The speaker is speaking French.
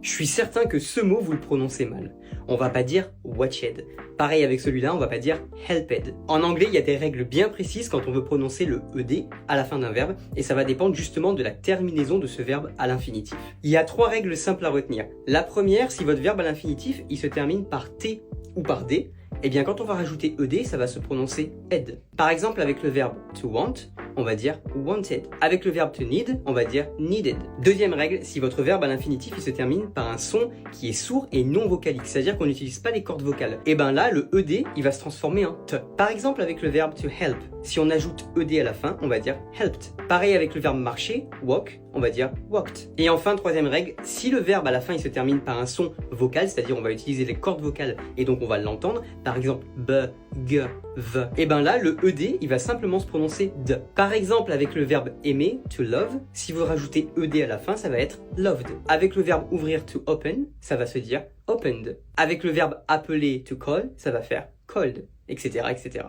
Je suis certain que ce mot, vous le prononcez mal. On va pas dire watched. Pareil avec celui-là, on va pas dire helped. En anglais, il y a des règles bien précises quand on veut prononcer le ed à la fin d'un verbe, et ça va dépendre justement de la terminaison de ce verbe à l'infinitif. Il y a 3 règles simples à retenir. La première, si votre verbe à l'infinitif, il se termine par t ou par d, eh bien quand on va rajouter ed, ça va se prononcer ed. Par exemple, avec le verbe to want, on va dire wanted. Avec le verbe to need, on va dire needed. Deuxième règle, si votre verbe à l'infinitif il se termine par un son qui est sourd et non vocalique, c'est-à-dire qu'on n'utilise pas les cordes vocales, et ben là, le ed, il va se transformer en t. Par exemple, avec le verbe to help, si on ajoute ed à la fin, on va dire helped. Pareil avec le verbe marcher, walk, on va dire walked. Et enfin, troisième règle, si le verbe à la fin il se termine par un son vocal, c'est-à-dire on va utiliser les cordes vocales et donc on va l'entendre, par exemple b, g, v, et ben là, le ed, il va simplement se prononcer d. Par exemple, avec le verbe aimer, to love, si vous rajoutez ed à la fin, ça va être loved. Avec le verbe ouvrir, to open, ça va se dire opened. Avec le verbe appeler, to call, ça va faire called, etc., etc.